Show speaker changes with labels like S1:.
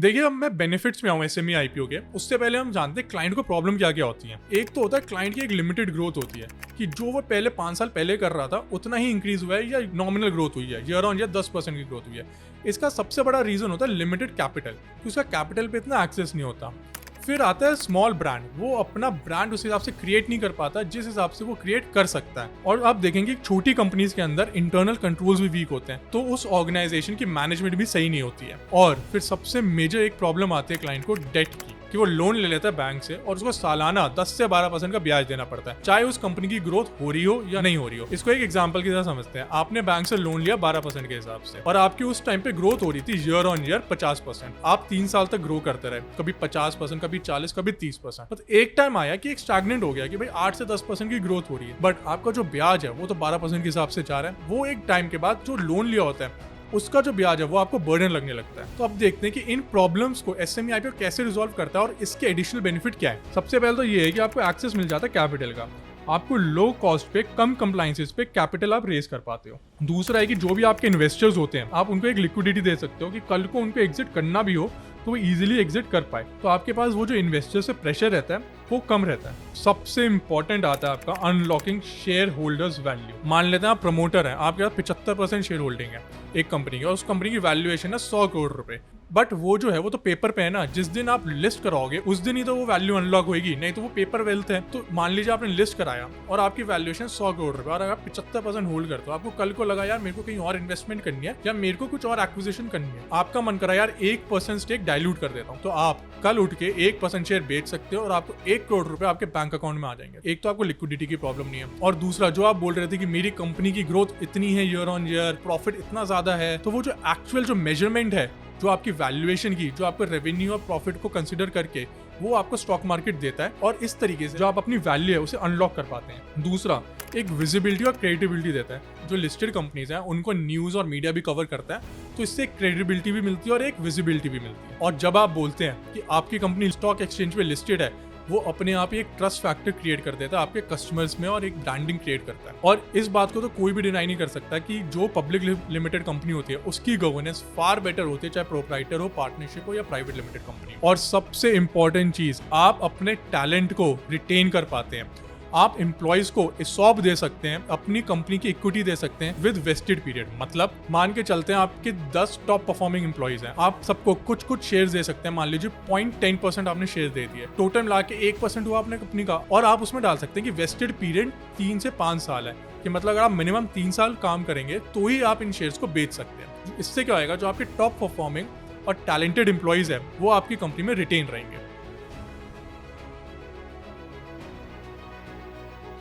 S1: देखिए, अब मैं बेनिफिट्स में आऊँ एसएमई आईपीओ के, उससे पहले हम जानते हैं क्लाइंट को प्रॉब्लम क्या क्या होती है। एक तो होता है क्लाइंट की एक लिमिटेड ग्रोथ होती है कि जो वो पहले 5 साल पहले कर रहा था उतना ही इंक्रीज हुआ है या नॉमिनल ग्रोथ हुई है, ईयर ऑन ईयर 10% की ग्रोथ हुई है। इसका सबसे बड़ा रीजन होता है लिमिटेड कैपिटल, कि उसका कैपिटल पे इतना एक्सेस नहीं होता। फिर आता है स्मॉल ब्रांड, वो अपना ब्रांड उस हिसाब से क्रिएट नहीं कर पाता जिस हिसाब से वो क्रिएट कर सकता है। और आप देखेंगे छोटी कंपनीज के अंदर इंटरनल कंट्रोल्स भी वीक होते हैं, तो उस ऑर्गेनाइजेशन की मैनेजमेंट भी सही नहीं होती है। और फिर सबसे मेजर एक प्रॉब्लम आती है क्लाइंट को डेट की, कि वो लोन ले लेता है बैंक से और उसको सालाना 10 से 12% का ब्याज देना पड़ता है, चाहे उस कंपनी की ग्रोथ हो रही हो या नहीं हो रही हो। इसको एक एग्जांपल की तरह समझते हैं। आपने बैंक से लोन लिया 12% के हिसाब से और आपकी उस टाइम पे ग्रोथ हो रही थी ईयर ऑन ईयर 50%। आप 3 साल तक ग्रो करते रहे, कभी 50%, कभी 40%, कभी 30%। तो एक टाइम आया कि एक स्टैग्नेंट हो गया कि भाई 8 से 10% की ग्रोथ हो रही है, बट आपका जो ब्याज है वो तो 12% के हिसाब से जा रहा है। वो एक टाइम के बाद जो लोन लिया होता है उसका जो ब्याज है वो आपको बर्डन लगने लगता है। तो अब देखते हैं कि इन प्रॉब्लम्स को एसएमई आईपीओ कैसे रिजॉल्व करता है और इसके एडिशनल बेनिफिट क्या है। सबसे पहले तो ये है कि आपको एक्सेस मिल जाता है कैपिटल का। आपको लो कॉस्ट पे, कम कंप्लाइंसेस पे कैपिटल आप रेज कर पाते हो। दूसरा है कि जो भी आपके इन्वेस्टर्स होते हैं आप उनको एक लिक्विडिटी दे सकते हो कि कल को उनको एग्जिट करना भी हो तो वो इजीली एग्जिट कर पाए। तो आपके पास वो जो इन्वेस्टर से प्रेशर रहता है वो कम रहता है। सबसे इंपॉर्टेंट आता है आपका अनलॉकिंग शेयर होल्डर्स वैल्यू। मान लेते हैं आप प्रमोटर हैं, आपके पास 75% शेयर होल्डिंग है एक कंपनी की और उस कंपनी की वैल्यूएशन है 100 करोड़ रुपए, बट वो जो है वो तो पेपर पे है ना। जिस दिन आप लिस्ट कराओगे उस दिन ही तो वो वैल्यू अनलॉक होगी, नहीं तो वो पेपर वेल्थ है। तो मान लीजिए आपने लिस्ट कराया और आपकी वैल्यूएशन 100 करोड़ रुपए और अगर आप 75% होल्ड करते हो, आपको कल को लगा यार मेरे को कहीं और इन्वेस्टमेंट करनी है या मेरे को कुछ और एक्विजिशन करनी है, आपका मन करा यार 1% स्टेक डाइल्यूट कर देता हूँ, तो आप कल उठ के 1% शेयर बेच सकते हो और आपको 1 करोड़ रुपए आपके बैंक अकाउंट में आ जाएंगे। एक तो आपको लिक्विडिटी की प्रॉब्लम नहीं है और दूसरा जो आप बोल रहे थे कि मेरी कंपनी की ग्रोथ इतनी है ईयर ऑन ईयर, प्रॉफिट इतना ज्यादा है, तो वो जो एक्चुअल जो मेजरमेंट है, जो आपकी वैल्यूएशन की, जो आपको रेवेन्यू और प्रॉफिट को कंसीडर करके वो आपको स्टॉक मार्केट देता है और इस तरीके से जो आप अपनी वैल्यू है उसे अनलॉक कर पाते हैं। दूसरा एक विजिबिलिटी और क्रेडिबिलिटी देता है। जो लिस्टेड कंपनीज हैं उनको न्यूज़ और मीडिया भी कवर करता है, तो इससे क्रेडिबिलिटी भी मिलती है और एक विजिबिलिटी भी मिलती है। और जब आप बोलते हैं कि आपकी कंपनी स्टॉक एक्सचेंज पे लिस्टेड है, वो अपने आप ही एक ट्रस्ट फैक्टर क्रिएट कर देता है आपके कस्टमर्स में और एक ब्रांडिंग क्रिएट करता है। और इस बात को तो कोई भी डिनाई नहीं कर सकता कि जो पब्लिक लिमिटेड कंपनी होती है उसकी गवर्नेंस फार बेटर होती है, चाहे प्रोप्राइटर हो, पार्टनरशिप हो या प्राइवेट लिमिटेड कंपनी। और सबसे इंपॉर्टेंट चीज, आप अपने टैलेंट को रिटेन कर पाते हैं। आप एम्प्लॉयज को ESOP दे सकते हैं, अपनी कंपनी की इक्विटी दे सकते हैं विद वेस्टेड पीरियड। मतलब मान के चलते हैं आपके 10 टॉप परफॉर्मिंग एम्प्लॉयज हैं, आप सबको कुछ कुछ शेयर्स दे सकते हैं। मान लीजिए 0.10% आपने शेयर दे दिए, टोटल मिला के 1% हुआ अपने कंपनी का, और आप उसमें डाल सकते हैं कि वेस्टेड पीरियड 3 से 5 साल है, कि मतलब अगर आप मिनिमम 3 साल काम करेंगे तो ही आप इन शेयर्स को बेच सकते हैं। इससे क्या होगा, जो आपके टॉप परफॉर्मिंग और टैलेंटेड एम्प्लॉयज है वो आपकी कंपनी में रिटेन रहेंगे।